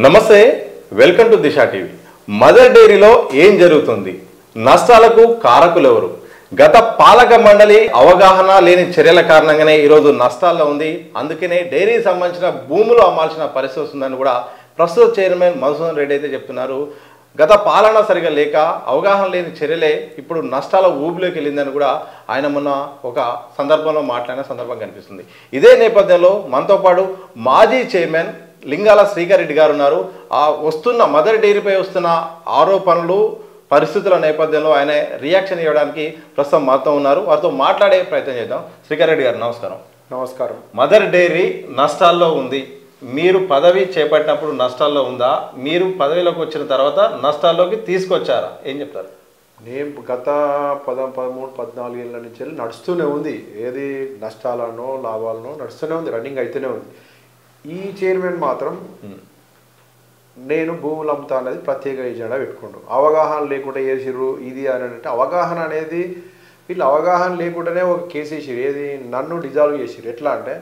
నమస్తే, welcome to Disha TV. Mother డైరీలో ఏం జరుగుతుంది? నష్టాలకు కారకులు ఎవరు? గత పాలక మండలి అవగాహన లేని చర్యల కారణంగానే ఈరోజు నష్టాల్లో ఉంది. అందుకనే డైరీకి సంబంధించిన భూములు అమ్మాల్సిన పరిస్థితి వస్తుందని కూడా ప్రస్తుత చైర్మన్ మధుసూదన్ రెడ్డి అయితే చెప్తున్నారు. గత పాలన సరిగా లేక అవగాహన లేని చర్యలే ఇప్పుడు నష్టాల ఊబిలోకి వెళ్ళిందని కూడా ఆయన మొన్న ఒక సందర్భంలో మాట్లాడిన సందర్భం కనిపిస్తుంది. ఇదే నేపథ్యంలో మనతో పాటు మాజీ చైర్మన్ లింగాల శ్రీకర్ రెడ్డి గారు ఉన్నారు. ఆ వస్తున్న మదర్ డైరీపై వస్తున్న ఆరోపణలు పరిస్థితుల నేపథ్యంలో ఆయన రియాక్షన్ ఇవ్వడానికి ప్రస్తుతం మాతో ఉన్నారు. వారితో మాట్లాడే ప్రయత్నం చేద్దాం. శ్రీకర్ రెడ్డి గారు నమస్కారం. నమస్కారం. మదర్ డైరీ నష్టాల్లో ఉంది. మీరు పదవి చేపట్టినప్పుడు నష్టాల్లో ఉందా? మీరు పదవిలోకి వచ్చిన తర్వాత నష్టాల్లోకి తీసుకొచ్చారా? ఏం చెప్తారు? నేను గత 13-14 ఏళ్ళ నుంచి నడుస్తూనే ఉంది. ఏది నష్టాలనో లాభాలనో నడుస్తూనే ఉంది, రన్నింగ్ అయితేనే ఉంది. ఈ చైర్మన్ మాత్రం నేను భూములు అమ్ముతా అనేది ప్రత్యేక ఎజెండా పెట్టుకుంటాను. అవగాహన లేకుండా చేసిర్రు ఇది అని అంటే, అవగాహన అనేది వీళ్ళు అవగాహన లేకుండానే ఒక కేసు వేసిరు. ఏది నన్ను డిజాల్వ్ చేసిరు. ఎట్లా అంటే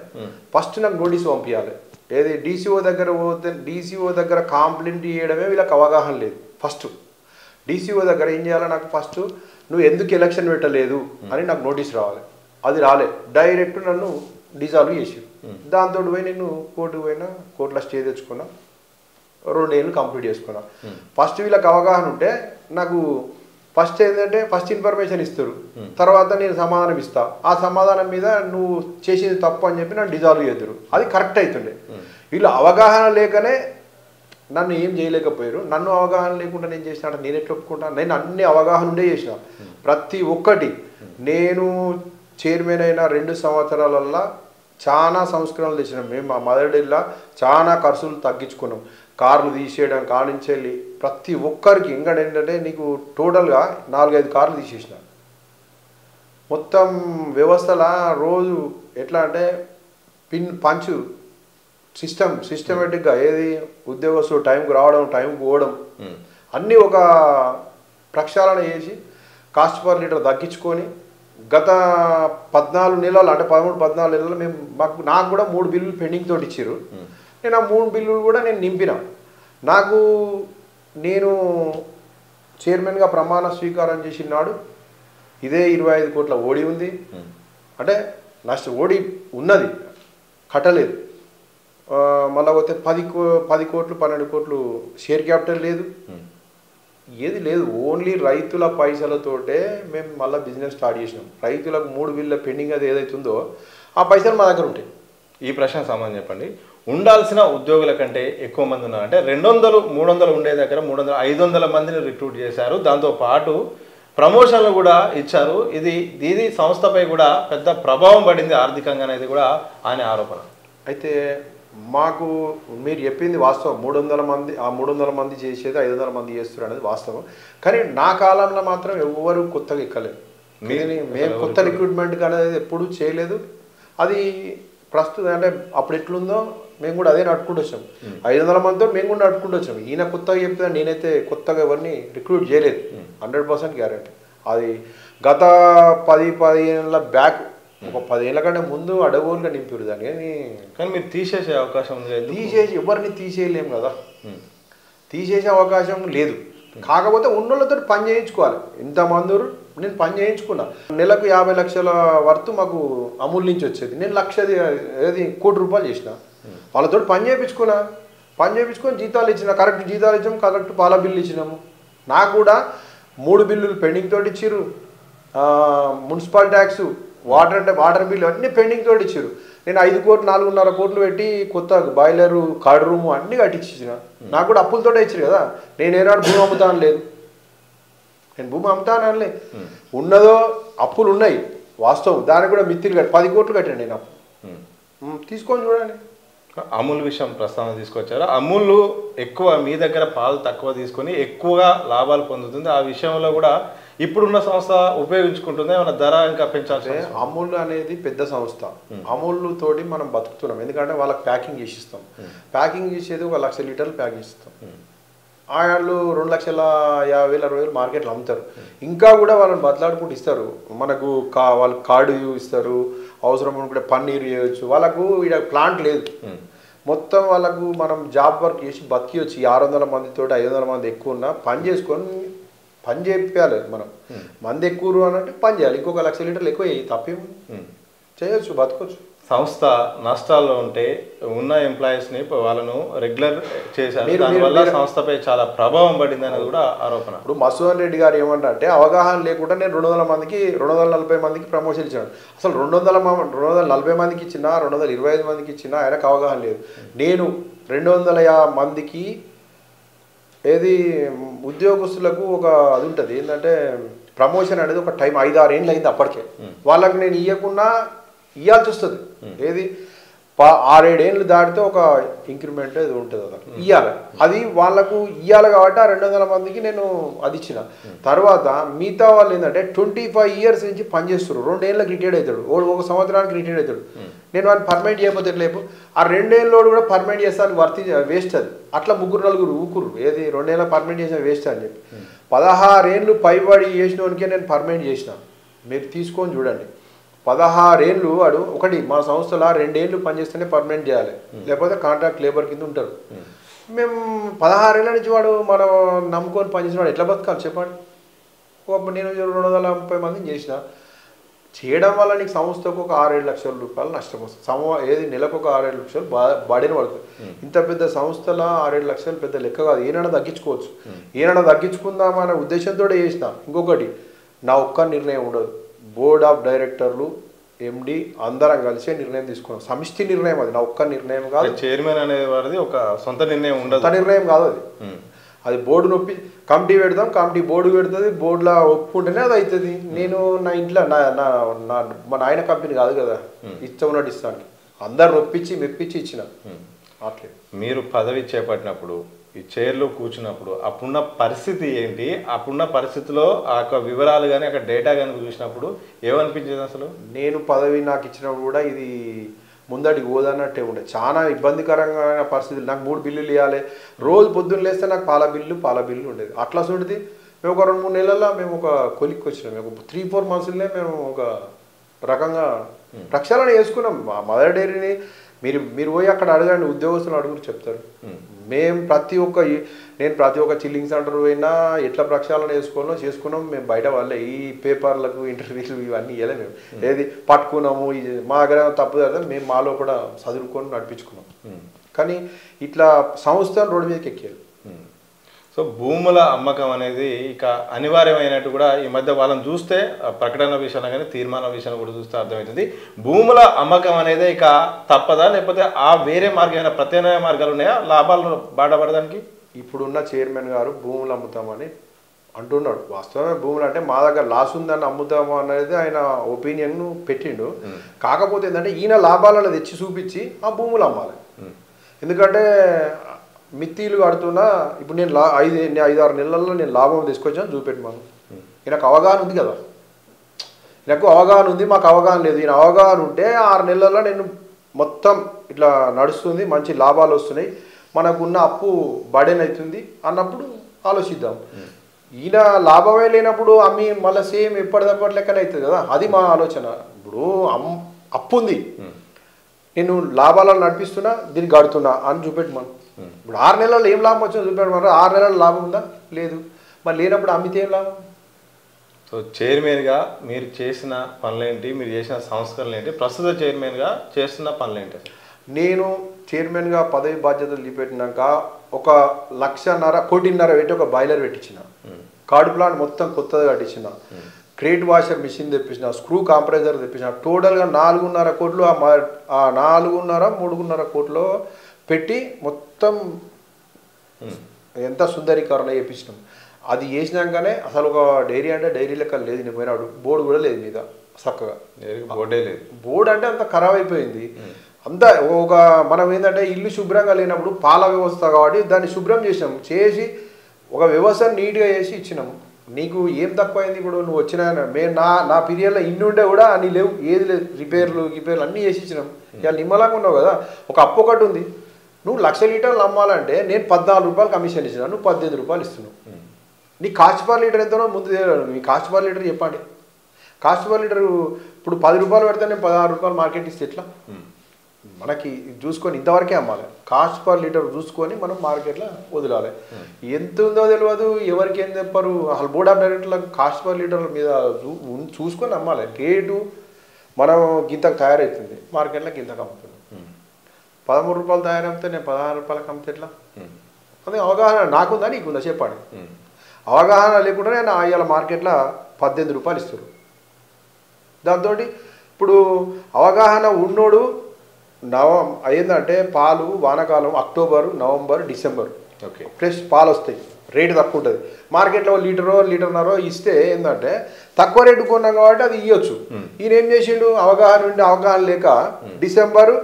ఫస్ట్ నాకు నోటీస్ పంపించాలి. ఏది డీసీఓ దగ్గర పోతే డీసీఓ దగ్గర కంప్లైంట్ చేయడమే వీళ్ళకి అవగాహన లేదు. ఫస్ట్ డీసీఓ దగ్గర ఏం చేయాలి, నాకు ఫస్ట్ నువ్వు ఎందుకు ఎలక్షన్ పెట్టలేదు అని నాకు నోటీస్ రావాలి. అది రాలే, డైరెక్ట్ నన్ను డిజాల్వ్ చేసిరు. దాంతో పోయి నేను కోర్టుకు పోయినా, కోర్టులో స్టే తెచ్చుకున్నా, 2 ఏళ్ళు కంప్లీట్ చేసుకున్నా. ఫస్ట్ వీళ్ళకి అవగాహన ఉంటే నాకు ఫస్ట్ ఏంటంటే ఫస్ట్ ఇన్ఫర్మేషన్ ఇస్తారు, తర్వాత నేను సమాధానం ఇస్తా. ఆ సమాధానం మీద నువ్వు చేసేది తప్పు అని చెప్పి నన్ను డిజాల్వ్ చేద్దరు. అది కరెక్ట్ అవుతుండే. వీళ్ళు అవగాహన లేకనే నన్ను ఏం చేయలేకపోయారు. నన్ను అవగాహన లేకుండా నేను చేసిన అంటే నేను ఎట్లా ఒప్పుకుంటా? నేను అన్ని అవగాహన ఉండే చేసిన. ప్రతి ఒక్కటి నేను చైర్మన్ అయిన 2 సంవత్సరాలల్లో చాలా సంస్కరణలు తెచ్చినాం. మేము మా మదర్ డైరీలో చాలా ఖర్చులు తగ్గించుకున్నాం. కార్లు తీసేయడం కానించి వెళ్ళి ప్రతి ఒక్కరికి. ఇంకా ఏంటంటే నీకు టోటల్గా 4-5 కార్లు తీసేసిన. మొత్తం వ్యవస్థలా రోజు ఎట్లా అంటే పంచు సిస్టమేటిక్గా ఏది ఉద్యోగస్తులు టైంకి రావడం, టైంకి పోవడం అన్నీ ఒక ప్రక్షాళన చేసి కాస్ట్ పర్ లీటర్ తగ్గించుకొని గత 14 నెలలు అంటే 13-14 నెలలు మేము నాకు కూడా 3 బిల్లులు పెండింగ్ తోటి ఇచ్చారు. నేను ఆ 3 బిల్లులు కూడా నేను నింపిన. నేను చైర్మన్గా ప్రమాణ స్వీకారం చేసిన నాడు ఇదే 25 కోట్ల ఓడి ఉంది. అంటే ఓడి ఉన్నది, కట్టలేదు. మళ్ళీ పోతే 10 కోట్లు 12 కోట్లు షేర్ క్యాపిటల్ లేదు, ఏది లేదు. ఓన్లీ రైతుల పైసలతోటే మేము మళ్ళీ బిజినెస్ స్టార్ట్ చేసినాం. రైతులకు 3 బిల్లుల పెండింగ్ అది ఏదైతుందో ఆ పైసలు మా దగ్గర ఉంటాయి. ఈ ప్రశ్న సమాధానం చెప్పండి. ఉండాల్సిన ఉద్యోగుల కంటే ఎక్కువ మంది ఉన్నారు. అంటే 200-300 ఉండే దగ్గర 300-500 మందిని రిక్రూట్ చేశారు. దాంతోపాటు ప్రమోషన్లు కూడా ఇచ్చారు. ఇది సంస్థపై కూడా పెద్ద ప్రభావం పడింది ఆర్థికంగా అనేది కూడా ఆయన ఆరోపణ. అయితే మాకు మీరు చెప్పింది వాస్తవం. 300 మంది, ఆ 300 మంది చేసేది 500 మంది చేస్తారు అనేది వాస్తవం. కానీ నా కాలంలో మాత్రం ఎవరు కొత్తగా ఎక్కలేదు. మేము కొత్త రిక్రూట్మెంట్ అనేది ఎప్పుడూ చేయలేదు. అది ప్రస్తుతం అంటే అప్పుడు ఎట్లుందో మేము కూడా అదే నడుపుకుంటూ వచ్చాం. 500 మందితో మేము కూడా నడుపుకుంటూ వచ్చాం. ఈయన కొత్తగా చెప్తే నేనైతే కొత్తగా ఎవరిని రిక్రూట్ చేయలేదు. 100% గ్యారెంటీ. అది గత 10-15 ఏళ్ళ బ్యాక్, ఒక 10 ఏళ్ళ కంటే ముందు అడగోలుగా నింపారు దాన్ని. కానీ మీరు తీసేసే అవకాశం ఉంది. తీసేసి ఎవరిని తీసేయలేము కదా, తీసేసే అవకాశం లేదు. కాకపోతే ఉన్నోళ్ళతో పని చేయించుకోవాలి. ఇంతమంది నేను పని చేయించుకున్నా. నెలకు 50 లక్షల వర్త్ మాకు అమూల్ నుంచి వచ్చేది. నేను 1,00,000 కోటి రూపాయలు చేసిన. వాళ్ళతో పని చేయించుకొని జీతాలు ఇచ్చిన, కరెక్ట్ జీతాలు ఇచ్చాము, కరెక్ట్ పాల బిల్లు ఇచ్చినాము. నాకు కూడా 3 బిల్లులు పెండింగ్ తోటి ఇచ్చారు. మున్సిపల్ ట్యాక్స్, వాటర్ బిల్లు అన్నీ పెండింగ్ తోటి ఇచ్చారు. నేను 5 కోట్లు 4.5 కోట్లు పెట్టి కొత్త బాయిలరు, కార్డ్ రూము అన్నీ కట్టించిన. నాకు కూడా అప్పులతోటే ఇచ్చారు కదా. నేను ఏనాడు భూమి అమ్ముతాను లేదు, నేను భూమి అమ్ముతాను అనలే. ఉన్నదో అప్పులు ఉన్నాయి వాస్తవం. దానికి కూడా మిత్తిలు 10 కోట్లు కట్టాను నేను అప్పు. తీసుకొని చూడండి. అమూల్ విషయం ప్రస్తావన తీసుకొచ్చారు. అమూల్ ఎక్కువ మీ దగ్గర పాలు తక్కువ తీసుకొని ఎక్కువగా లాభాలు పొందుతుంది. ఆ విషయంలో కూడా ఇప్పుడున్న సంస్థ ఉపయోగించుకుంటుంది. ఏమైనా ధర ఇంకా పెంచాల్సి? అమూల్ అనేది పెద్ద సంస్థ. అమూల్ తోటి మనం బతుకుతున్నాం. ఎందుకంటే వాళ్ళకి ప్యాకింగ్ చేసిస్తాం. ప్యాకింగ్ చేసేది 1,00,000 లీటర్లు ప్యాక్ చేస్తాం. వాళ్ళు 2,50,000 మార్కెట్లో అమ్ముతారు. ఇంకా కూడా వాళ్ళని బతలాడుకుంటూ ఇస్తారు. మనకు వాళ్ళు కార్డు ఇస్తారు, అవసరం అనుకుంటే పన్నీరు చేయవచ్చు. వాళ్ళకు ఇక్కడ ప్లాంట్ లేదు. మొత్తం వాళ్ళకు మనం జాబ్ వర్క్ చేసి బతికి వచ్చి 600 మందితో 500 మంది ఎక్కువ ఉన్నా పని చేసుకొని పని చేయాలి మనం. మంది ఎక్కువ అని అంటే పని చేయాలి, ఇంకొక 1,00,000 లీటర్లు ఎక్కువ తప్పేం చేయొచ్చు, బతకొచ్చు. సంస్థ నష్టాల్లో ఉంటే ఉన్న ఎంప్లాయీస్ని వాళ్ళను రెగ్యులర్ చేశారు, దానివల్ల సంస్థపై చాలా ప్రభావం పడింది అనేది కూడా ఆరోపణ. ఇప్పుడు మసూదన్ రెడ్డి గారు ఏమంటారంటే అవగాహన లేకుండా నేను 240 మందికి ప్రమోషన్ ఇచ్చాను. అసలు 240 మందికి ఇచ్చినా 225 మందికి ఇచ్చినా ఆయనకు అవగాహన లేదు. నేను 250 మందికి ఉద్యోగస్తులకు ఒక అది ఉంటుంది ఏంటంటే ప్రమోషన్ అనేది ఒక టైం 5-6 ఏళ్ళు అయింది అప్పటికే. వాళ్ళకి నేను ఇవ్వకుండా ఇవ్వాల్సి వస్తుంది. 6-7 ఏళ్ళు దాటితే ఒక ఇంక్రిమెంట్ అది ఉంటుంది, అలా ఇవ్వాలి. అది వాళ్ళకు ఇవ్వాలి కాబట్టి ఆ 200 మందికి నేను అది ఇచ్చిన. తర్వాత మిగతా వాళ్ళు ఏంటంటే 25 ఇయర్స్ నుంచి పనిచేస్తారు, 2 ఏళ్ళకి రిటైర్డ్ అవుతాడు, 1 సంవత్సరానికి రిటైర్డ్ అవుతాడు. నేను వాడిని పర్మనెంట్ చేయకపోతే లేపు ఆ 2 ఏళ్ళోడు కూడా పర్మనెంట్ చేస్తాను వేస్ట్ అది. అట్లా 3-4 ఊకురు 2 ఏళ్ళ పర్మనెంట్ చేసిన వేస్ట్ అని చెప్పి 16 ఏళ్ళు పైబడి చేసిన వానికే నేను పర్మనెంట్ చేసిన. మీరు తీసుకొని చూడండి, 16 ఏళ్ళు వాడు ఒకటి మా సంస్థలో 2 ఏళ్ళు పనిచేస్తేనే పర్మనెంట్ చేయాలి, లేకపోతే కాంట్రాక్ట్ లేబర్ కింద ఉంటారు. మేము 16 ఏళ్ళ నుంచి వాడు మనం నమ్ముకొని పనిచేసిన వాడు ఎట్లా బతకాలి చెప్పండి. నేను 230 మందిని చేసిన. చేయడం వల్ల నీకు సంస్థకు ఒక 6-7 లక్షల రూపాయలు నష్టం వస్తుంది. నెలకు ఒక 6-7 లక్షలు బాడీని పడుతుంది. ఇంత పెద్ద సంస్థలో 6-7 లక్షలు పెద్ద లెక్క కాదు. ఏమైనా తగ్గించుకోవచ్చు, ఏమైనా తగ్గించుకుందామనే ఉద్దేశంతో చేసిన. ఇంకొకటి నా ఒక్క నిర్ణయం ఉండదు, బోర్డ్ ఆఫ్ డైరెక్టర్లు ఎండి అందరం కలిసే నిర్ణయం తీసుకున్నాం. సమిష్టి నిర్ణయం, అది నా ఒక్క నిర్ణయం కాదు. చైర్మన్ అనేది ఒక సొంత నిర్ణయం ఉండదు, సొంత నిర్ణయం కాదు అది. అది బోర్డు నొప్పి కమిటీ పెడదాం, కమిటీ బోర్డు పెడుతుంది, బోర్డులో ఒప్పుకుంటేనే అది అవుతుంది. నేను నా ఇంట్లో మా నాయన కంపెనీ కాదు కదా, ఇష్టం ఇస్తాను. అందరు మెప్పించి ఇచ్చిన. అట్లే మీరు పదవి చేపట్టినప్పుడు ఈ చైర్లో కూర్చున్నప్పుడు అప్పుడున్న పరిస్థితి ఏంటి, అప్పుడున్న పరిస్థితిలో ఆ యొక్క వివరాలు కానీ అక్కడ డేటా కానీ చూసినప్పుడు ఏమనిపించేది అసలు? నేను పదవి నాకు ఇచ్చినప్పుడు కూడా ఇది ముందడికి పోదన్నట్టే ఉండే. చాలా ఇబ్బందికరమైన పరిస్థితులు. నాకు 3 బిల్లులు ఇవ్వాలి, రోజు పొద్దున్న లేస్తే నాకు పాల బిల్లు ఉండేది. అట్లా చూడితే మేము ఒక 2-3 నెలల్లో మేము ఒక కొలిక్కి వచ్చినాం. మేము 3-4 మంత్స్లోనే మేము ఒక రకంగా ప్రక్షాళన చేసుకున్నాం. మా మదర్ డైరీని మీరు పోయి అక్కడ అడగండి, ఉద్యోగస్తులు అడుగురు చెప్తారు. నేను ప్రతి ఒక్క చిల్లింగ్ సెంటర్ పోయినా ఎట్లా ప్రక్షాళన చేసుకున్నాం మేము. బయట వాళ్ళే ఈ పేపర్లకు ఇంటర్వ్యూలు ఇవన్నీ ఇవ్వలే మేము. పట్టుకున్నాము మా దగ్గర తప్పు జరుగుతుంది, మేము మాలో కూడా చదువుకొని నడిపించుకున్నాం. కానీ ఇట్లా సంస్థలు రోడ్డు మీదకి ఎక్కారు. సో భూముల అమ్మకం అనేది ఇక అనివార్యమైనట్టు కూడా ఈ మధ్య వాళ్ళని చూస్తే ప్రకటన విషయంలో కానీ తీర్మానం విషయంలో కూడా చూస్తే అర్థమవుతుంది. భూముల అమ్మకం అనేది ఇక తప్పదా, లేకపోతే ఆ వేరే మార్గమైన ప్రత్యామ్నాయ మార్గాలు ఉన్నాయా లాభాలు బాటపడడానికి? ఇప్పుడున్న చైర్మన్ గారు భూములు అమ్ముతామని అంటున్నాడు. వాస్తవమే భూములు అంటే మా దగ్గర లాస్ ఉందని అమ్ముతాము అనేది ఆయన ఒపీనియన్ పెట్టిండు. కాకపోతే ఏంటంటే ఈయన లాభాలను తెచ్చి చూపించి ఆ భూములు అమ్మాలి. ఎందుకంటే మిత్తిలు కడుతున్నా ఇప్పుడు నేను 5-6 నెలల్లో నేను లాభం తీసుకొచ్చాను చూపెట్టమను. ఈయనకు అవగాహన ఉంది కదా, ఈయనకు అవగాహన ఉంది, మాకు అవగాహన లేదు. ఈయన అవగాహన ఉంటే 6 నెలల్లో నేను మొత్తం ఇట్లా నడుస్తుంది, మంచి లాభాలు వస్తున్నాయి, మనకున్న అప్పు బడెన్ అవుతుంది అన్నప్పుడు ఆలోచిద్దాం. ఈయన లాభమే లేనప్పుడు అమ్మి మళ్ళీ సేమ్ ఎప్పటిదప్పటి లెక్కనే అవుతుంది కదా, అది మా ఆలోచన. ఇప్పుడు అప్పు ఉంది, నేను లాభాలను నడిపిస్తున్నా, దీన్ని కడుతున్నా అని చూపెట్టమను. ఇప్పుడు 6 నెలల్లో ఏం లాభం వచ్చిందో చూపెట్టమన్నారు. 6 నెలల్లో లాభం ఉందా? లేదు. మరి లేనప్పుడు అమ్మితే ఏం లాభం? సో చైర్మన్గా మీరు చేసిన పనులేంటి, మీరు చేసిన సంస్కరణలు ఏంటి, ప్రస్తుత చైర్మన్గా చేస్తున్న పనులేంటి? నేను చైర్మన్గా పదవి బాధ్యతలు చేపట్టినాక 1,00,000 కోటిన్నర పెట్టి ఒక బాయిలర్ పెట్టించిన, కార్డు ప్లాంట్ మొత్తం కొత్తగా కట్టించిన, క్రేట్ వాషర్ మిషన్ తెప్పించిన, స్క్రూ కాంప్రెసర్ తెప్పించిన. టోటల్గా 4.5 కోట్లు ఆ 3.5 కోట్లు పెట్టి మొత్తం ఎంత సుందరీకరణ చేయించినాం. అది చేసినాకనే అసలు ఒక డైరీ అంటే డైరీ లెక్క లేదు. నేను పోయినాడు బోర్డు కూడా లేదు మీద చక్కగా, బోర్డే లేదు. బోర్డు అంటే అంత ఖరాబ్ అయిపోయింది. అంత మనం ఏంటంటే ఇల్లు శుభ్రంగా లేనప్పుడు పాల వ్యవస్థ కాబట్టి దాన్ని శుభ్రం చేసి ఒక వ్యవస్థను నీట్గా చేసి ఇచ్చినాము. నీకు ఏం తక్కువైంది? ఇప్పుడు నువ్వు వచ్చిన మేము నా పీరియడ్లో ఇన్ని ఉండే కూడా అన్ని లేవు, ఏది లేదు, రిపేర్లు అన్నీ చేసి ఇచ్చినాం. ఇవాళ నిమ్మలంగా ఉన్నావు కదా. ఒక అప్పు ఒకటి ఉంది, నువ్వు 1,00,000 లీటర్లు అమ్మాలంటే నేను 14 రూపాయలు కమిషన్ ఇచ్చినా, నువ్వు 18 రూపాయలు ఇస్తున్నావు. నీ కాస్ట్ పర్ లీటర్ ఎంతనో ముందు మీ కాస్ట్ పర్ లీటర్ చెప్పండి. కాస్ట్ పర్ లీటర్ ఇప్పుడు 10 రూపాయలు పెడితే నేను 16 రూపాయలు మార్కెట్ ఇస్తే ఎట్లా? మనకి చూసుకొని ఇంతవరకే అమ్మాలి. కాస్ట్ పర్ లీటర్ చూసుకొని మనం మార్కెట్లో వదలాలి. ఎంత ఉందో తెలియదు, ఎవరికి ఏం చెప్పారు. అసలు బోర్డ్ ఆఫ్ డైరెక్టర్లకు కాస్ట్ పర్ లీటర్ మీద చూసుకొని అమ్మాలి. రేటు మనం గింతకు తయారవుతుంది, మార్కెట్లో గింతకు అమ్ముతుంది. 13 రూపాయలు తయారైతే నేను 16 రూపాయలకు అమ్మితే ఎట్లా? అదే అవగాహన నాకుందా నీకుందా చెప్పండి. అవగాహన లేకుండా నేను ఇవాళ మార్కెట్లో 18 రూపాయలు ఇస్తారు. దాంతో ఇప్పుడు అవగాహన ఉన్నోడు అయిందంటే పాలు వానాకాలం అక్టోబర్, నవంబర్, డిసెంబర్ ఫ్రెష్ పాలు వస్తాయి, రేటు తక్కువ ఉంటుంది. మార్కెట్లో లీటర్నరో ఇస్తే ఏంటంటే తక్కువ రేటు కొన్నాం కాబట్టి అది ఇవ్వచ్చు. ఈయన ఏం చేసిండు, అవగాహన లేక డిసెంబరు,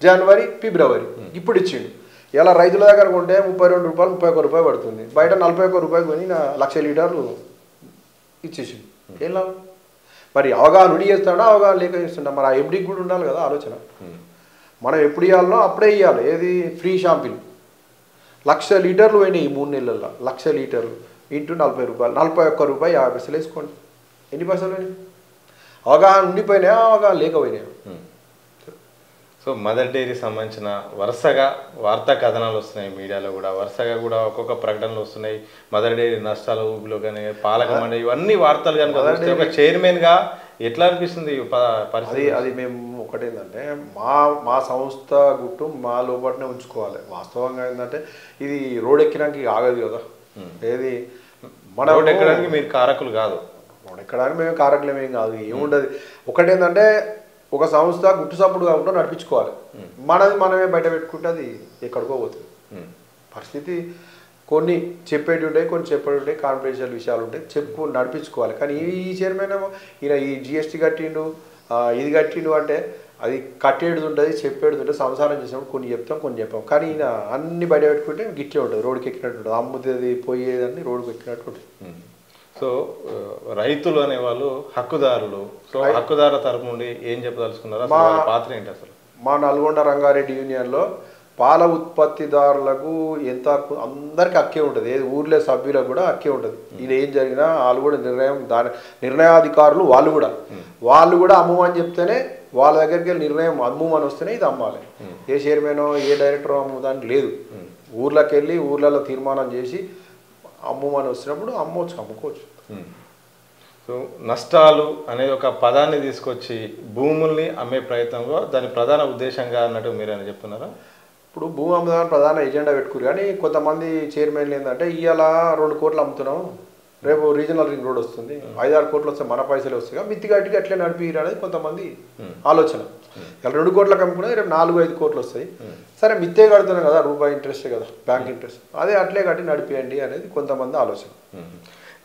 జనవరి, ఫిబ్రవరి ఇప్పుడు ఇచ్చిండు. ఇలా రైతుల దగ్గర కొంటే 32 రూపాయలు, 31 రూపాయలు పడుతుంది. బయట 41 రూపాయలు కొని 1,00,000 లీటర్లు ఇచ్చేసిండు. ఏం లాభం? మరి అవగాహన ఉండి చేస్తాడా, అవగాహన లేక చేస్తుండా? మరి ఆ ఎండీకి కూడా ఉండాలి కదా ఆలోచన. మనం ఎప్పుడు ఇవ్వాలనో అప్పుడే ఇవ్వాలి. ఏది ఫ్రీ షాంపిల్ 1,00,000 లీటర్లు పోయినాయి ఈ 3 నెలల్లో. 1,00,000 లీటర్లు ఇంటూ 40 రూపాయలు, 41 రూపాయలు 50 పైసలు వేసుకోండి. ఎన్ని పైసలు పోయినాయి? అవగాహన ఉండిపోయినాయా, అవగాహన లేకపోయినాయా? సో మదర్ డైరీ సంబంధించిన వరుసగా వార్తా కథనాలు వస్తున్నాయి, మీడియాలో కూడా వరుసగా కూడా ఒక్కొక్క ప్రకటనలు వస్తున్నాయి. మదర్ డైరీ నష్టాల ఊబిలో కానీ, పాలక మండలి, ఇవన్నీ వార్తలు కనుక ఒక చైర్మన్గా ఎట్లా అనిపిస్తుంది పరిస్థితి? అది మేము ఒకటేంటంటే మా సంస్థ గుట్టు మా లోపలనే ఉంచుకోవాలి. వాస్తవంగా ఏంటంటే ఇది రోడ్ ఎక్కడానికి ఆగదు కదా. ఏది మన రోడ్ ఎక్కడానికి మీరు కారకులు కాదు, రోడ్ ఎక్కడానికి మేము కారకులమేం కాదు. ఏముండదు. ఒకటేంటంటే ఒక సంస్థ గుట్టు సప్పుడు కాకుండా నడిపించుకోవాలి. మనది మనమే బయట పెట్టుకుంటే అది ఎక్కడికో పోతుంది పరిస్థితి. కొన్ని చెప్పేటి ఉంటాయి, కొన్ని చెప్పేటి ఉంటాయి, కాన్ఫిడెన్షియల్ విషయాలు ఉంటాయి, చెప్పు నడిపించుకోవాలి. కానీ ఈ చైర్మన్ ఏమో ఈయన ఈ జిఎస్టీ కట్టిండు, ఇది కట్టిండు అంటే అది కట్టేది ఉంటుంది, చెప్పేది ఉంటుంది. సంసారం చేసినప్పుడు కొన్ని చెప్తాం, కొన్ని చెప్పాం. కానీ ఈయన అన్ని బయట పెట్టుకుంటే గిట్లే ఉంటుంది, రోడ్డుకి ఎక్కినట్టు ఉంటుంది. అమ్ముతుంది పోయేదని రోడ్డుకి ఎక్కినట్టు ఉంటుంది. సో రైతులు అనేవాళ్ళు హక్కుదారులు. సో హక్కుదారుల తరపు నుండి ఏం చెప్పదలుచుకున్నారా, పాత్ర ఏంటి అసలు? మా నల్గొండ రంగారెడ్డి యూనియన్లో పాల ఉత్పత్తిదారులకు ఎంత హక్కు, అందరికీ హక్కే ఉంటుంది. ఏది ఊర్లో సభ్యులకు కూడా హక్కే ఉంటుంది. ఇది ఏం జరిగినా వాళ్ళు కూడా నిర్ణయాధికారులు వాళ్ళు కూడా అమ్మమని చెప్తేనే, వాళ్ళ దగ్గరికి వెళ్ళి నిర్ణయం అమ్మమని వస్తేనే ఇది అమ్మాలి. ఏ చైర్మనో ఏ డైరెక్టరో అమ్ముదానికి లేదు. ఊర్లోకి వెళ్ళి ఊర్లలో తీర్మానం చేసి అమ్మమని వచ్చినప్పుడు అమ్ముకోవచ్చు. సో నష్టాలు అనేది ఒక పదాన్ని తీసుకొచ్చి భూముల్ని అమ్మే ప్రయత్నంలో దాని ప్రధాన ఉద్దేశంగా అన్నట్టు మీరైనా చెప్తున్నారా? ఇప్పుడు భూమి అమ్మదాన్ని ప్రధాన ఎజెండా పెట్టుకురు. కానీ కొంతమంది చైర్మన్లు ఏంటంటే ఇవాళ 2 కోట్లు అమ్ముతున్నాం, రేపు రీజనల్ రింగ్ రోడ్ వస్తుంది, 5-6 కోట్లు వస్తే మన పైసలు వస్తాయి, మిత్తిగట్టికి అట్లే నడిపిరు అనేది కొంతమంది ఆలోచన. ఇలా 2 కోట్లకు అమ్ముకున్నా రేపు 4-5 కోట్లు వస్తాయి. సరే మిత్తే కడుతున్నాం కదా, రూపాయి ఇంట్రెస్టే కదా, బ్యాంక్ ఇంట్రెస్ట్, అదే అట్లే కట్టి నడిపియండి అనేది కొంతమంది ఆలోచన.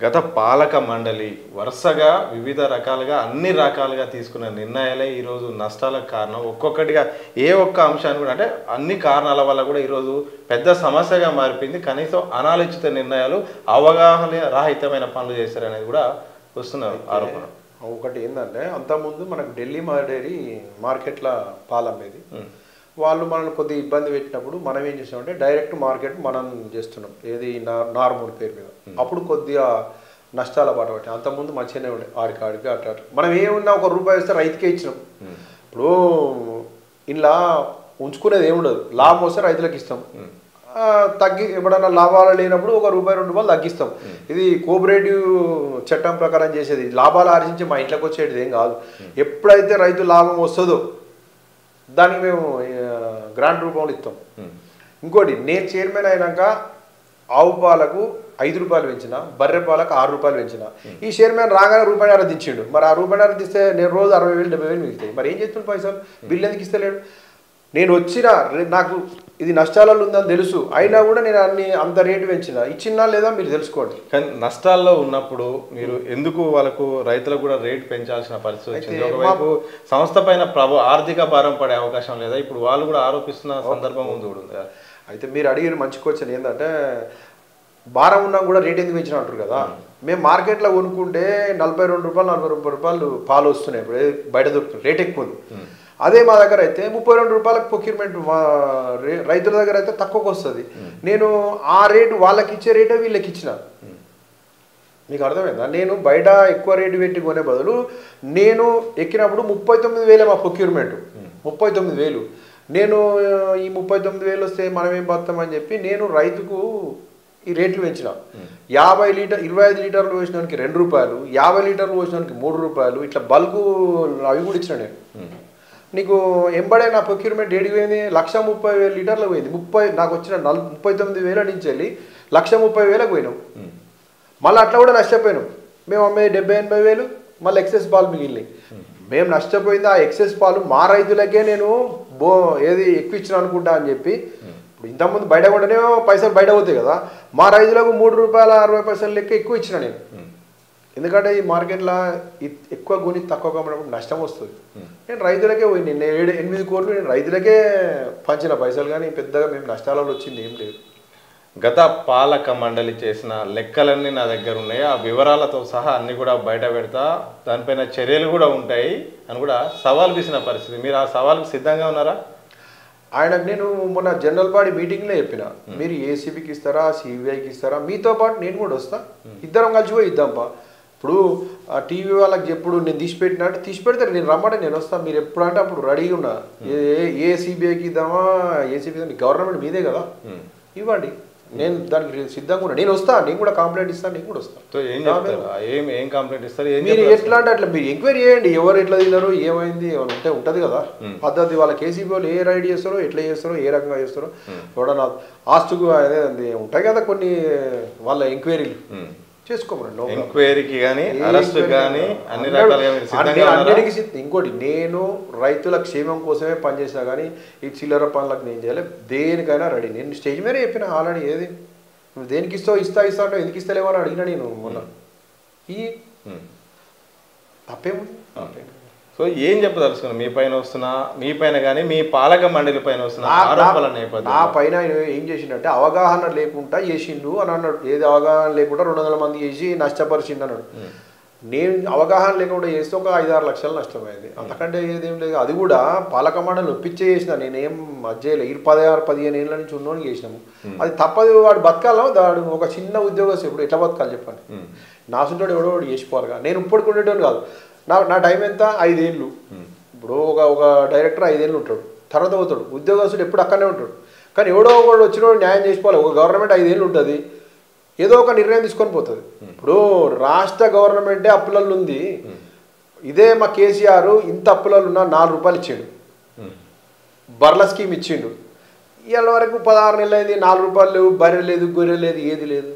గత పాలక మండలి వరుసగా వివిధ రకాలుగా అన్ని రకాలుగా తీసుకున్న నిర్ణయాలే ఈరోజు నష్టాలకు కారణం. ఒక్కొక్కటిగా ఏ ఒక్క అంశాన్ని కూడా, అంటే అన్ని కారణాల వల్ల కూడా ఈరోజు పెద్ద సమస్యగా మారిపోయింది. కనీసం అనాలోచిత నిర్ణయాలు, అవగాహన రాహితమైన పనులు చేశారనేది కూడా వస్తున్నారు ఆరోపణ. ఒకటి ఏంటంటే అంతకుముందు మనకు ఢిల్లీ మదర్ డైరీ మార్కెట్ల పాలు అమ్మేది. వాళ్ళు మనల్ని కొద్దిగా ఇబ్బంది పెట్టినప్పుడు మనం ఏం చేసామంటే డైరెక్ట్ మార్కెట్ మనం చేస్తున్నాం, ఏది నార్మల్ పేరు మీద. అప్పుడు కొద్దిగా నష్టాల బాట పట్టి, అంతకుముందు మంచిగానే ఉండే ఆడికి అట్లా మనం ఏమున్నా 1 రూపాయి వస్తే రైతుకే ఇచ్చినాం. ఇప్పుడు ఇలా ఉంచుకునేది ఏముండదు, లాభం వస్తే రైతులకు ఇస్తాం, ఎప్పుడన్నా లాభాలు లేనప్పుడు 1 రూపాయి 2 రూపాయలు తగ్గిస్తాం. ఇది కోఆపరేటివ్ చట్టం ప్రకారం చేసేది. లాభాలు ఆర్జించి మా ఇంట్లోకి వచ్చేది ఏం కాదు. ఎప్పుడైతే రైతు లాభం వస్తుందో దానికి మేము గ్రాంట్ రూపంలో ఇస్తాం. ఇంకోటి, నేను చైర్మన్ అయినాక ఆవు పాలకు 5 రూపాయలు పెంచిన, బర్రె పాలకు 6 రూపాయలు పెంచిన. ఈ చైర్మన్ రాగానే రూపాయన్నర దించిండు. మరి ఆ రూపాయన్నర తీస్తే నేను రోజు 60,000-70,000 మిగులుతాయి. మరి ఏం చేస్తుంది పైసలు? బిల్లు ఎందుకు ఇస్తలేడు? నేను వచ్చినా నాకు ఇది నష్టాలలో ఉందని తెలుసు, అయినా కూడా నేను అంత రేటు పెంచినా, ఇచ్చినా లేదా మీరు తెలుసుకోండి. కానీ నష్టాల్లో ఉన్నప్పుడు మీరు ఎందుకు వాళ్ళకు రైతులకు కూడా రేటు పెంచాల్సిన పరిస్థితి వచ్చింది? ఒకవైపు సంస్థ పైన ఆర్థిక భారం పడే అవకాశం లేదా? ఇప్పుడు వాళ్ళు కూడా ఆరోపిస్తున్న సందర్భం ఉంది కూడా ఉంది. అయితే మీరు అడిగిన మంచి క్వశ్చన్ ఏంటంటే, భారం ఉన్నా కూడా రేట్ ఎందుకు పెంచిన అంటారు కదా. మేము మార్కెట్లో కొనుక్కుంటే 42 రూపాయలు 40 రూపాయలు పాలు వస్తున్నాయి, ఇప్పుడు బయట దొరుకుతుంది, రేట్ ఎక్కువ ఉంది. అదే మా దగ్గర అయితే 32 రూపాయలకు ప్రొక్యూర్మెంట్, రైతుల దగ్గర అయితే తక్కువకు వస్తుంది. నేను ఆ రేటు వాళ్ళకి ఇచ్చే రేటే వీళ్ళకి ఇచ్చిన. మీకు అర్థమైందా? నేను బయట ఎక్కువ రేటు పెట్టి కొనే బదులు నేను ఎక్కినప్పుడు 39,000 మా ప్రొక్యూర్మెంట్, 39,000. నేను ఈ 39,000 వస్తే మనం ఏం బతామని చెప్పి నేను రైతుకు ఈ రేట్లు పెంచిన 25 లీటర్లు పోసినానికి ₹2, 50 లీటర్లు పోసినానికి ₹3, ఇట్లా బల్కు అవి కూడా ఇచ్చిన నేను. నీకు ఎంబడే నా ప్రొక్యూర్మెంట్ ఏడికి పోయింది, 1,30,000 లీటర్లకు పోయింది. నాకు వచ్చిన 39,000 నుంచి వెళ్ళి 1,30,000కు పోయినాం. మళ్ళీ అట్లా కూడా నష్టపోయినాం. మేము అమ్మేది 70-80,000, మళ్ళీ ఎక్సెస్ పాలు మిగిలినాయి. మేము నష్టపోయింది ఆ ఎక్సెస్ పాలు మా రైతులకే నేను ఏది ఎక్కువ ఇచ్చిన అనుకుంటా అని చెప్పి. ఇప్పుడు ఇంతకుముందు బయట కూడానే పైసలు బయట పోతాయి కదా, మా రైతులకు ₹3.60 లెక్క ఎక్కువ ఇచ్చిన నేను. ఎందుకంటే ఈ మార్కెట్లో ఎక్కువ కొని తక్కువ కమ్మినప్పుడు నష్టం వస్తుంది. నేను రైతులకే పోయి 8 కోట్లు నేను రైతులకే పంచిన పైసలు, కానీ పెద్దగా మేము నష్టాలలో వచ్చింది ఏం లేదు. గత పాలక మండలి చేసిన లెక్కలన్నీ నా దగ్గర ఉన్నాయి, ఆ వివరాలతో సహా అన్ని కూడా బయట పెడతా, దానిపైన చర్యలు కూడా ఉంటాయి అని కూడా సవాల్ విసిన పరిస్థితి. మీరు ఆ సవాల్కి సిద్ధంగా ఉన్నారా? ఆయనకు నేను మొన్న జనరల్ బాడీ మీటింగ్లో చెప్పిన, మీరు ఏసీబీకి ఇస్తారా, సిబిఐకి ఇస్తారా, మీతో పాటు నేను కూడా వస్తా, ఇద్దరం కలిసి పోయి ఇద్దాంపా. ఇప్పుడు ఆ టీవీ వాళ్ళకి ఎప్పుడు నేను తీసిపెట్టినట్టు తీసిపెడతారు, నేను రమ్మంటే నేను వస్తాను, మీరు ఎప్పుడు అంటే అప్పుడు రెడీగా ఉన్నా. ఏ సిబిఐకి ఇద్దామా, ఏసీబీ గవర్నమెంట్ మీదే కదా, ఇవ్వండి, నేను దానికి సిద్ధంగా ఉన్నా, నేను వస్తాను, నేను కూడా కంప్లైంట్ ఇస్తాను, నేను కూడా వస్తాను. ఏం కంప్లైంట్ ఇస్తారు? మీరు ఎట్లా అంటే అట్లా మీరు ఎంక్వైరీ చేయండి, ఎవరు ఎట్లా తిన్నారు, ఏమైంది అని ఉంటే ఉంటుంది కదా పద్ధతి. వాళ్ళ కేసీబీ వాళ్ళు ఏ రైడ్ చేస్తారో, ఎట్లా చేస్తారో, ఏ రకంగా చేస్తారో, ఎవడన్నా ఆస్తుకు అనేది ఉంటాయి కదా కొన్ని, వాళ్ళ ఎంక్వైరీలు చేసుకోమనండి. ఎంక్వైరీకి కానీ అరెస్ట్ కానీ అన్ని రకాలుగా అన్నిటికీ. ఇంకోటి, నేను రైతుల క్షేమం కోసమే పనిచేసినా కానీ ఈ చిల్లర పనులకు నేను చేయలే, దేనికైనా రెడీ. నేను స్టేజ్ మీద చెప్పిన ఆల్రెడీ, ఏది నువ్వు దేనికి ఇస్తావు, ఇస్తా అంటే ఎందుకు ఇస్తలేవో అని అడిగినా నేను మొన్న. ఈ తప్పేముంది? సో ఏం చెప్పదలుచుకున్నా మీ పైన వస్తున్నా, మీ పైన కానీ మీ పాలక మండలి పైన వస్తున్నా ఆరోపణల నేపథ్యం నా పైన ఏం చేసిండంటే అవగాహన లేకుండా చేసిండు అని అన్నాడు. ఏది అవగాహన లేకుండా 200 మంది చేసి నష్టపరిచిండు అన్నాడు. నేను అవగాహన లేకుండా చేస్తే ఒక 5-6 లక్షలు నష్టమైంది, అంతకంటే ఏదేం లేదు. అది కూడా పాలక మండలి ఒప్పించే చేసిన, నేనేం అజ్జేయలే. 16-15 ఏళ్ళ నుంచి ఉన్నోని చేసినాము. అది తప్పదు, వాడు బతకాల, వాడు ఒక చిన్న ఉద్యోగం ఇప్పుడు ఎట్లా బతకాలి చెప్పండి. నా సుంటాడు ఎవడో వాడు చేసిపోవాలి. నేను ఇప్పటికి ఉండేటోని కాదు, నా టైం ఎంత 5 ఏళ్ళు. ఇప్పుడు ఒక డైరెక్టర్ 5 ఏళ్ళు ఉంటాడు, తర్వాత పోతాడు. ఉద్యోగస్తుడు ఎప్పుడు అక్కడనే ఉంటాడు, కానీ ఎవడో ఒకడు వచ్చినోడు న్యాయం చేసుకోవాలి. ఒక గవర్నమెంట్ 5 ఏళ్ళు ఉంటుంది, ఏదో ఒక నిర్ణయం తీసుకొని పోతుంది. ఇప్పుడు రాష్ట్ర గవర్నమెంటే అప్పులలో ఉంది. ఇదే మా కేసీఆర్ ఇంత అప్పులలో ఉన్న ₹4 ఇచ్చిండు, బర్ల స్కీమ్ ఇచ్చిండు. ఇవాళ వరకు 16 నెలలు అయింది, ₹4 లేవు, బర్రె లేదు, గొర్రె లేదు, ఏది లేదు.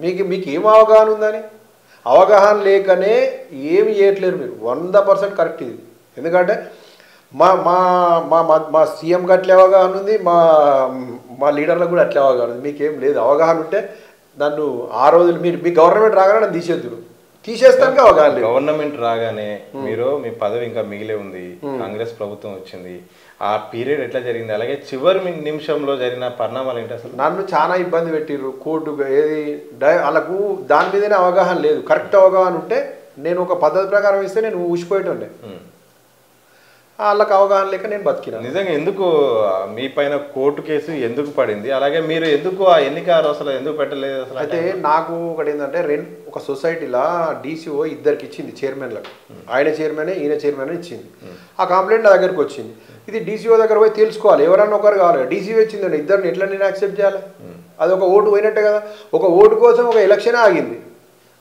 మీకు ఏం అవగాహన ఉందని? అవగాహన లేకనే ఏమి చేయట్లేరు మీరు. 100% కరెక్ట్ ఇది. ఎందుకంటే మా మా మా మా సీఎంకి అట్లే అవగాహన ఉంది, మా లీడర్లకు కూడా అట్లే అవగాహన ఉంది. మీకేం లేదు. అవగాహన ఉంటే నన్ను ఆ రోజులు మీ గవర్నమెంట్ రాగానే నన్ను తీసేస్తానికి అవగాహన లేదు. గవర్నమెంట్ రాగానే మీరు మీ పదవి ఇంకా మిగిలే ఉంది, కాంగ్రెస్ ప్రభుత్వం వచ్చింది, ఆ పీరియడ్ ఎట్లా జరిగింది, అలాగే చివరి నిమిషంలో జరిగిన పరిణామాలు ఏంటి? అసలు నన్ను చాలా ఇబ్బంది పెట్టిర్రు కోర్టు, ఏది వాళ్ళకు దాని మీదనే అవగాహన లేదు. కరెక్ట్ అవగాహన ఉంటే నేను ఒక పద్ధతి ప్రకారం ఇస్తే నేను ఊసిపోయేటండే. వాళ్ళకి అవగాహన లేక నేను బతికిన. నిజంగా ఎందుకు మీ పైన కోర్టు కేసు ఎందుకు పడింది, అలాగే మీరు ఎందుకు ఆ ఎన్నిక అసలు ఎందుకు పెట్టలేదు అసలు? అయితే నాకు ఒకటి ఏంటంటే ఒక సొసైటీలో డీసీఓ ఇద్దరికి ఇచ్చింది చైర్మన్లకు, ఆయన చైర్మన్ ఈయన చైర్మన్ ఇచ్చింది. ఆ కంప్లైంట్ నా దగ్గరకు వచ్చింది. ఇది డీసీఓ దగ్గర పోయి తెలుసుకోవాలి, ఎవరన్నా ఒకరు కావాలి. డీసీఓ ఇచ్చిందండి, ఇద్దరిని ఎట్లా నేను యాక్సెప్ట్ చేయాలి? అది ఒక ఓటు పోయినట్టే కదా. ఒక ఓటు కోసం ఒక ఎలక్షన్ ఆగింది.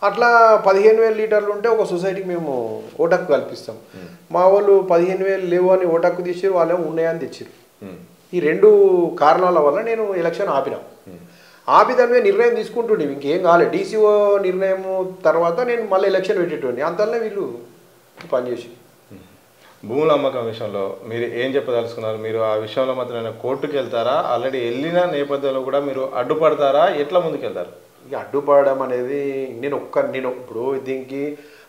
అట్లా 15,000 లీటర్లు ఉంటే ఒక సొసైటీకి మేము ఓటక్కు కల్పిస్తాం. మా వాళ్ళు 15,000 లేవు అని ఓటక్కు తీసారు, వాళ్ళేమో ఉన్నాయని తెచ్చారు. ఈ 2 కారణాల వల్ల నేను ఎలక్షన్ ఆపి దాని మీద నిర్ణయం తీసుకుంటుండే, ఇంకేం కాలేదు. డీసీఓ నిర్ణయం తర్వాత నేను మళ్ళీ ఎలక్షన్ పెట్టేటోని, అంతలోనే వీళ్ళు పనిచేసి. భూముల అమ్మకం విషయంలో మీరు ఏం చెప్పదలుచుకున్నారు? మీరు ఆ విషయంలో మాత్రం కోర్టుకు వెళ్తారా, ఆల్రెడీ వెళ్ళిన నేపథ్యంలో కూడా మీరు అడ్డుపడతారా, ఎట్లా ముందుకెళ్తారు? ఇక అడ్డుపడడం అనేది నేను ఇప్పుడు దీనికి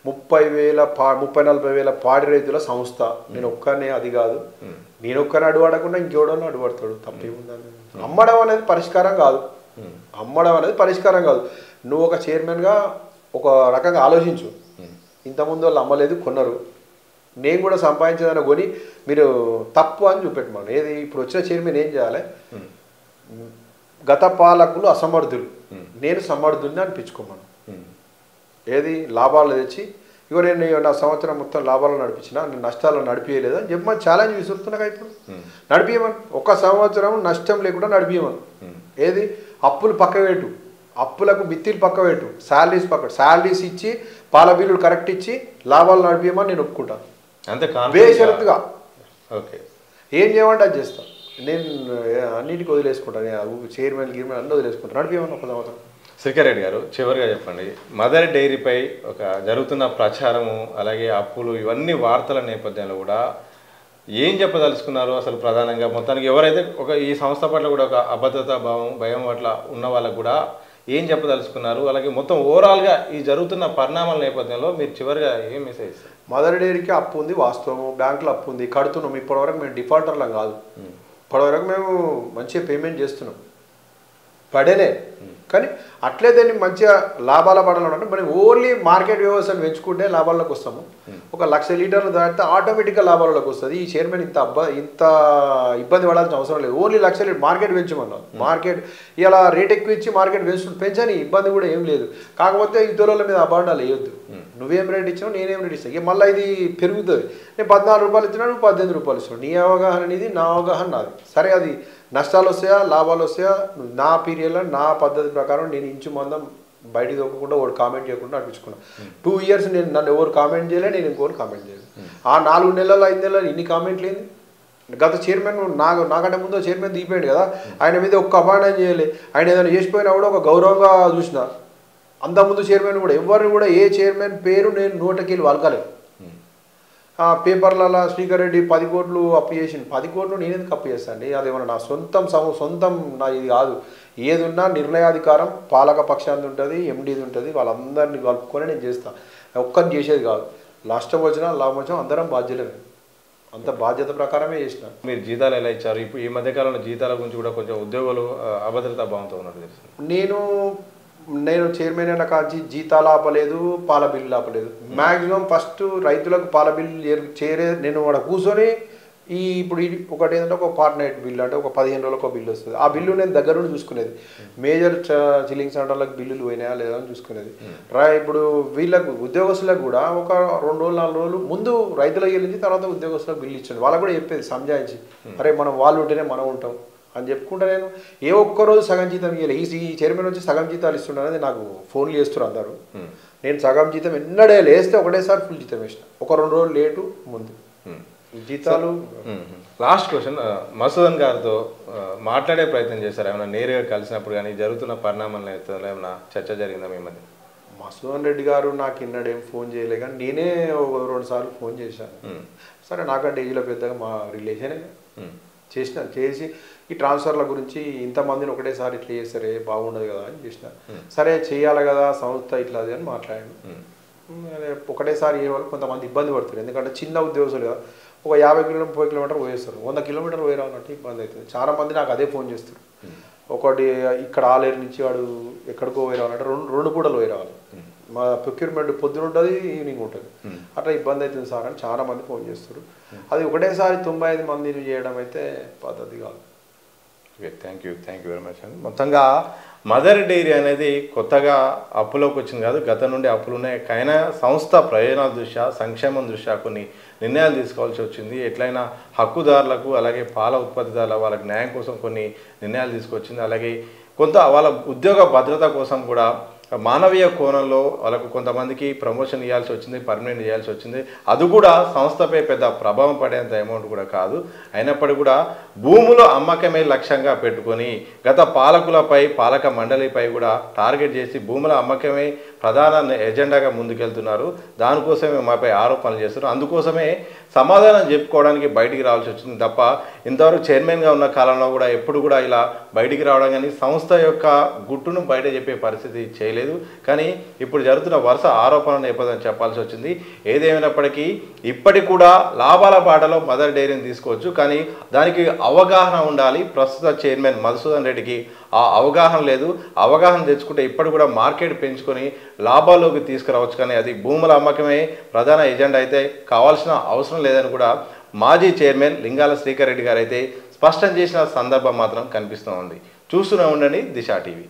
30,000-40,000 పాడి రైతుల సంస్థ, నేను ఒక్కనే, అది కాదు. నేను ఒక్కనే అడ్డుపడకుండా ఇంకెవడో అడ్డుపడతాడు, తప్పేముందని. అమ్మడం అనేది పరిష్కారం కాదు, నువ్వు ఒక చైర్మన్గా ఒక రకంగా ఆలోచించు. ఇంతకుముందు వాళ్ళు అమ్మలేదు, కొన్నారు. నేను కూడా సంపాదించేదాన్ని కొని మీరు తప్పు అని చూపెట్టమను. ఏది ఇప్పుడు వచ్చిన చైర్మన్ ఏం చేయాలి? గత పాలకులు అసమర్థులు, నేను సమర్థుల్ని అనిపించుకోమను. ఏది లాభాలు తెచ్చి ఇగో నేను నా సంవత్సరం మొత్తం లాభాలను నడిపించిన నేను నష్టాలను నడిపించలేదు అని చెప్పి మన ఛాలెంజ్ విసురుతున్నాగా ఇప్పుడు నడిపియమని ఒక సంవత్సరం నష్టం లేకుండా నడిపియమని ఏది అప్పులు పక్కవేటు అప్పులకు మిత్తిలు పక్కవేటు శాలరీస్ ఇచ్చి పాల బిల్లులు కరెక్ట్ ఇచ్చి లాభాలు నడిపియమని నేను ఒప్పుకుంటాను అంతే బేషరతుగా ఓకే ఏం చేయమంటే అది చేస్తాను నేను అన్నిటికీ వదిలేసుకుంటాను చైర్మన్ గిర్మన్ అన్నీ వదిలేసుకుంటాను నడిపియమని ఒక సంవత్సరం శ్రీకర్ రెడ్డి గారు చివరిగా చెప్పండి మదర్ డైరీపై ఒక జరుగుతున్న ప్రచారము అలాగే అప్పులు ఇవన్నీ వార్తల నేపథ్యంలో కూడా ఏం చెప్పదలుచుకున్నారు అసలు ప్రధానంగా మొత్తానికి ఎవరైతే ఒక ఈ సంస్థ పట్ల కూడా ఒక అభద్రతా భావం భయం పట్ల ఉన్న వాళ్ళకు కూడా ఏం చెప్పదలుచుకున్నారు అలాగే మొత్తం ఓవరాల్గా ఈ జరుగుతున్న పరిణామాల నేపథ్యంలో మీరు చివరిగా ఏం మెసేజ్ ఇస్తారు మదర్ డైరీకి అప్పు ఉంది వాస్తవం బ్యాంకులో అప్పు ఉంది కడుతున్నాం ఇప్పటివరకు మేము డిఫాల్టర్లం కాదు ఇప్పటివరకు మేము మంచిగా పేమెంట్ చేస్తున్నాం పడేలే కానీ అట్లే దాన్ని మంచిగా లాభాల పడాలంటే అంటే మనం ఓన్లీ మార్కెట్ వ్యవస్థను పెంచుకుంటే లాభాల్లోకి వస్తాము 1,00,000 లీటర్లు దాటితే ఆటోమేటిక్గా లాభాల్లోకి వస్తుంది ఈ చైర్మన్ ఇంత ఇబ్బంది పడాల్సిన అవసరం లేదు ఓన్లీ 1,00,000 లీటర్ మార్కెట్ పెంచమన్నాం మార్కెట్ ఇలా రేట్ ఎక్కువ ఇచ్చి మార్కెట్ పెంచని ఇబ్బంది కూడా ఏం లేదు కాకపోతే ఇతరుల మీద అబాండాలు వేయొద్దు నువ్వేం రేట్ ఇచ్చినావు నేనేం రేట్ ఇస్తాను ఇక మళ్ళీ ఇది పెరుగుతుంది నేను 14 రూపాయలు ఇచ్చినా నువ్వు 18 రూపాయలు ఇస్తున్నావు నీ అవగాహన అనేది నా అవగాహన నాది సరే అది నష్టాలు వస్తాయా లాభాలు వస్తాయా నా పీరియడ్లో నా పద్ధతి ప్రకారం నేను ఇంచు మందం బయటికి దొక్కకుండా ఒకటి కామెంట్ చేయకుండా నడిపించుకున్నాను 2 ఇయర్స్ నేను నన్ను ఎవరు కామెంట్ చేయలే నేను ఇంకోరు కామెంట్ చేయలేదు ఆ 4 నెలలు 5 నెలలు ఇన్ని కామెంట్లు ఏంది గత చైర్మన్ నాకంటే ముందు చైర్మన్ దిగిపోయాడు కదా ఆయన మీద ఒక్క అపాయింట్ చేయలే ఆయన ఏదైనా చేసిపోయినా కూడా ఒక గౌరవంగా చూసిన అంతకుముందు చైర్మన్ కూడా ఎవరిని కూడా ఏ చైర్మన్ పేరు నేను నోటకెళ్ళి వలకలేదు పేపర్లలో శ్రీకర్ రెడ్డి 10 కోట్లు అప్పు చేసింది 10 కోట్లు నేను ఎందుకు అప్పు చేస్తాను అదేమన్నా నా సొంతం నా ఇది కాదు ఏది ఉన్నా నిర్ణయాధికారం పాలక పక్షాన్ని ఉంటుంది ఎండీది ఉంటుంది వాళ్ళందరినీ కలుపుకొని నేను చేస్తాను ఒక్కరిని చేసేది కాదు నష్టం వచ్చినా లాభం వచ్చినా అందరం బాధ్యులమే అంత బాధ్యత ప్రకారమే చేసిన మీరు జీతాలు ఎలా ఇచ్చారు ఇప్పుడు ఈ మధ్యకాలంలో జీతాల గురించి కూడా కొంచెం ఉద్యోగులు అభద్రతా భావంతో ఉన్నారు నేను చైర్మన్ అయిన కాంచి జీతాలు ఆపలేదు పాల బిల్లు ఆపలేదు మ్యాక్సిమం ఫస్ట్ రైతులకు పాల బిల్లు నేను అక్కడ కూర్చొని ఇప్పుడు ఒకటి ఏంటంటే ఒక ఫార్ట్నైట్ బిల్లు అంటే ఒక 15 రోజులకు ఒక బిల్లు వస్తుంది ఆ బిల్లు నేను దగ్గర నుండి చూసుకునేది మేజర్ చిల్లింగ్ సెంటర్లకు బిల్లులు పోయినాయా లేదా అని చూసుకునేది ఇప్పుడు వీళ్ళకు ఉద్యోగస్తులకు కూడా ఒక 2 రోజులు 4 రోజులు ముందు రైతులకు వెళ్ళించి తర్వాత ఉద్యోగస్తులకు బిల్లు ఇచ్చాను వాళ్ళకు కూడా చెప్పేది సంజాయించి అరే మనం వాళ్ళు ఉంటేనే మనం ఉంటాం అని చెప్పుకుంటా నేను ఏ ఒక్కరోజు సగం జీతం ఇవ్వలే ఈ చైర్మన్ వచ్చి సగం జీతాలు ఇస్తున్నారని నాకు ఫోన్లు చేస్తున్నారు అందరూ నేను సగం జీతం ఎన్నడే లేస్తే ఒకటేసారి ఫుల్ జీతం వేసిన ఒక 2 రోజులు లేటు ముందు జీతాలు లాస్ట్ క్వశ్చన్ మసూదన్ గారితో మాట్లాడే ప్రయత్నం చేశారు ఏమైనా నేరుగా కలిసినప్పుడు కానీ జరుగుతున్న పరిణామాల ఏమైనా చర్చ జరిగిందా మీ మధ్య మసూదన్ రెడ్డి గారు నాకు ఇన్నడేం ఫోన్ చేయలే కానీ నేనే 2 సార్లు ఫోన్ చేశాను సరే నాకంటే ఏజ్లో పెద్దగా మా రిలేషనే చేసి ఈ ట్రాన్స్ఫర్ల గురించి ఇంతమందిని ఒకటేసారి ఇట్లా చేస్తారే బాగుండదు కదా అని చేసిన సరే చేయాలి కదా సంస్థ ఇట్లా అని మాట్లాడాను ఒకటేసారి ఏ వాళ్ళు కొంతమంది ఇబ్బంది పడుతుంది ఎందుకంటే చిన్న ఉద్యోగస్తులు కదా ఒక 50 కిలోమీటర్ 30 కిలోమీటర్ పోయేస్తారు 100 కిలోమీటర్ పోయి రావాలంటే ఇబ్బంది అవుతుంది చాలా మంది నాకు అదే ఫోన్ చేస్తారు ఒకటి ఇక్కడ ఆలేరు నుంచి వాడు ఎక్కడికో పోయి రావాలంటే రెండు పూటలు పోయి రావాలి మా ప్రొక్యూర్మెంట్ పొద్దున ఉంటుంది ఈవినింగ్ ఉంటుంది అట్లా ఇబ్బంది అవుతుంది సార్ అని చాలా మంది ఫోన్ చేస్తారు అది ఒకటేసారి 95 మందిని చేయడం అయితే పద్ధతి కాదు okay thank you very much అండి మొత్తంగా మదర్ డైరీ అనేది కొత్తగా అప్పులోకి వచ్చింది కాదు గతం నుండి అప్పులు ఉన్నాయి కానీ సంస్థ ప్రయోజనాల దృష్ట్యా సంక్షేమం దృష్ట్యా కొన్ని నిర్ణయాలు తీసుకోవాల్సి వచ్చింది ఎట్లయినా హక్కుదారులకు అలాగే పాల ఉత్పత్తిదారుల వాళ్ళకి న్యాయం కోసం కొన్ని నిర్ణయాలు తీసుకొచ్చింది అలాగే కొంత వాళ్ళ ఉద్యోగ భద్రత కోసం కూడా మానవీయ కోణంలో వాళ్ళకు కొంతమందికి ప్రమోషన్ ఇవ్వాల్సి వచ్చింది పర్మనెంట్ చేయాల్సి వచ్చింది అది కూడా సంస్థపై పెద్ద ప్రభావం పడేంత అమౌంట్ కూడా కాదు అయినప్పటికీ కూడా భూముల అమ్మకమే లక్ష్యంగా పెట్టుకొని గత పాలకులపై పాలక మండలిపై కూడా టార్గెట్ చేసి భూముల అమ్మకమే ప్రధాన ఎజెండాగా ముందుకెళ్తున్నారు దానికోసమే మాపై ఆరోపణలు చేస్తున్నారు అందుకోసమే సమాధానం చెప్పుకోవడానికి బయటికి రావాల్సి వచ్చింది తప్ప ఇంతవరకు చైర్మన్గా ఉన్న కాలంలో కూడా ఎప్పుడు కూడా ఇలా బయటికి రావడం కానీ సంస్థ యొక్క గుట్టును బయట చెప్పే పరిస్థితి చేయలేదు కానీ ఇప్పుడు జరుగుతున్న వరుస ఆరోపణల నేపథ్యం చెప్పాల్సి వచ్చింది ఏదేమైనప్పటికీ ఇప్పటికి కూడా లాభాల బాటలో మదర్ డైరీని తీసుకోవచ్చు కానీ దానికి అవగాహన ఉండాలి ప్రస్తుత చైర్మన్ మధుసూదన్ రెడ్డికి ఆ అవగాహన లేదు అవగాహన తెచ్చుకుంటే ఇప్పటి కూడా మార్కెట్ పెంచుకొని లాభాల్లోకి తీసుకురావచ్చు కానీ అది భూముల అమ్మకమే ప్రధాన ఎజెండా అయితే కావాల్సిన అవసరం లేదని కూడా మాజీ చైర్మన్ లింగాల శ్రీకర్ రెడ్డి గారు అయితే స్పష్టం చేసిన సందర్భం మాత్రం కనిపిస్తూ ఉంది చూస్తూనే ఉండండి దిశ టీవీ